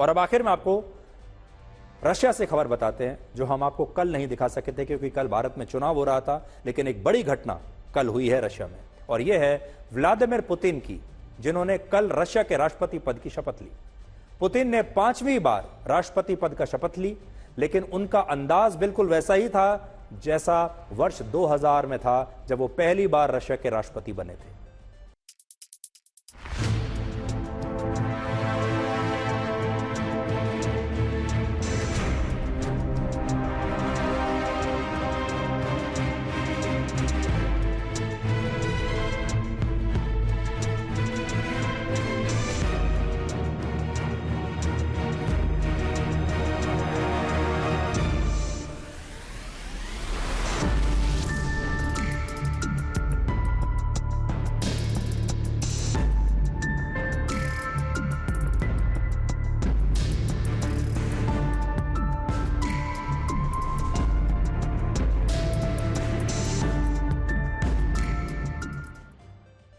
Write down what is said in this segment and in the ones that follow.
और अब आखिर में आपको रशिया से खबर बताते हैं, जो हम आपको कल नहीं दिखा सके थे क्योंकि कल भारत में चुनाव हो रहा था, लेकिन एक बड़ी घटना कल हुई है रशिया में, और यह है व्लादिमीर पुतिन की, जिन्होंने कल रशिया के राष्ट्रपति पद की शपथ ली। पुतिन ने 5वीं बार राष्ट्रपति पद का शपथ ली, लेकिन उनका अंदाज बिल्कुल वैसा ही था जैसा वर्ष 2000 में था, जब वो पहली बार रशिया के राष्ट्रपति बने थे।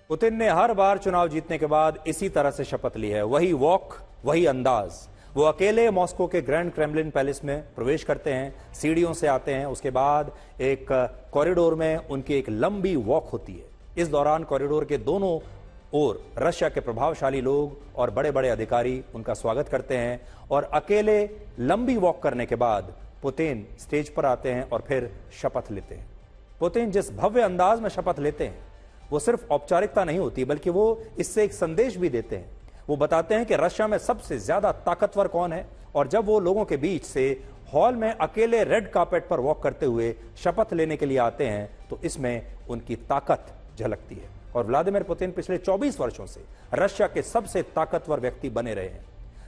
पुतिन ने हर बार चुनाव जीतने के बाद इसी तरह से शपथ ली है। वही वॉक, वही अंदाज। वो अकेले मॉस्को के ग्रैंड क्रेमलिन पैलेस में प्रवेश करते हैं, सीढ़ियों से आते हैं, उसके बाद एक कॉरिडोर में उनकी एक लंबी वॉक होती है। इस दौरान कॉरिडोर के दोनों ओर रशिया के प्रभावशाली लोग और बड़े बड़े अधिकारी उनका स्वागत करते हैं, और अकेले लंबी वॉक करने के बाद पुतिन स्टेज पर आते हैं और फिर शपथ लेते हैं। पुतिन जिस भव्य अंदाज में शपथ लेते हैं, वो सिर्फ औपचारिकता नहीं होती, बल्कि वो इससे एक संदेश भी देते हैं। वो बताते हैं कि रशिया में सबसे ज्यादा ताकतवर कौन है, और जब वो लोगों के बीच से हॉल में अकेले रेड कार्पेट पर वॉक करते हुए शपथ लेने के लिए आते हैं, तो इसमें उनकी ताकत झलकती है। और व्लादिमीर पुतिन पिछले 24 वर्षों से रशिया के सबसे ताकतवर व्यक्ति बने रहे हैं।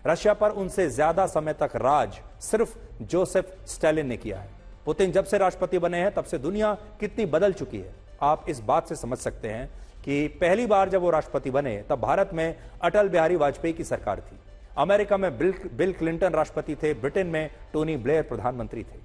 रशिया पर उनसे ज्यादा समय तक राज सिर्फ जोसेफ स्टालिन ने किया है। पुतिन जब से राष्ट्रपति बने हैं, तब से दुनिया कितनी बदल चुकी है, आप इस बात से समझ सकते हैं कि पहली बार जब वो राष्ट्रपति बने, तब भारत में अटल बिहारी वाजपेयी की सरकार थी। अमेरिका में बिल क्लिंटन राष्ट्रपति थे, ब्रिटेन में टोनी ब्लेयर प्रधानमंत्री थे।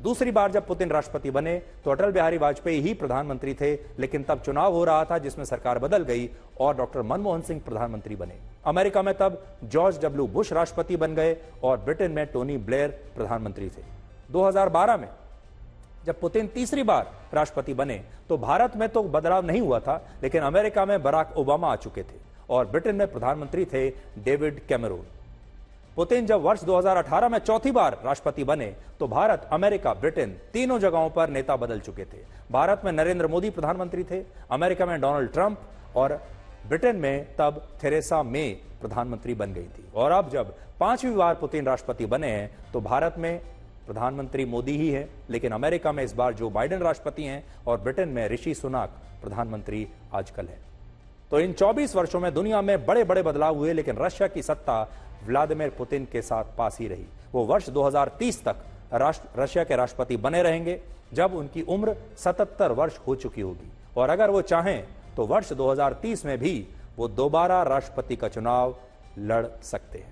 दूसरी बार जब पुतिन राष्ट्रपति बने, तो अटल बिहारी वाजपेयी ही प्रधानमंत्री थे, लेकिन तब चुनाव हो रहा था जिसमें सरकार बदल गई और डॉक्टर मनमोहन सिंह प्रधानमंत्री बने। अमेरिका में तब जॉर्ज डब्ल्यू बुश राष्ट्रपति बन गए और ब्रिटेन में टोनी ब्लेयर प्रधानमंत्री थे। 2012 में जब पुतिन तीसरी बार राष्ट्रपति बने, तो भारत में तो बदलाव नहीं हुआ था, लेकिन अमेरिका में बराक ओबामा आ चुके थे और ब्रिटेन में प्रधानमंत्री थे डेविड कैमरून। पुतिन जब वर्ष 2018 में चौथी बार राष्ट्रपति बने, तो भारत, अमेरिका, ब्रिटेन तीनों जगहों पर नेता बदल चुके थे। भारत में नरेंद्र मोदी प्रधानमंत्री थे, अमेरिका में डोनाल्ड ट्रंप, और ब्रिटेन में तब थेरेसा मे प्रधानमंत्री बन गई थी। और अब जब 5वीं बार पुतिन राष्ट्रपति बने हैं, तो भारत में प्रधानमंत्री मोदी ही है, लेकिन अमेरिका में इस बार जो बाइडेन राष्ट्रपति हैं और ब्रिटेन में ऋषि सुनाक प्रधानमंत्री आजकल है। तो इन 24 वर्षों में दुनिया में बड़े बड़े बदलाव हुए, लेकिन रशिया की सत्ता व्लादिमीर पुतिन के साथ पास ही रही। वो वर्ष 2030 तक रशिया के राष्ट्रपति बने रहेंगे, जब उनकी उम्र 77 वर्ष हो चुकी होगी। और अगर वो चाहें तो वर्ष 2030 में भी वो दोबारा राष्ट्रपति का चुनाव लड़ सकते हैं।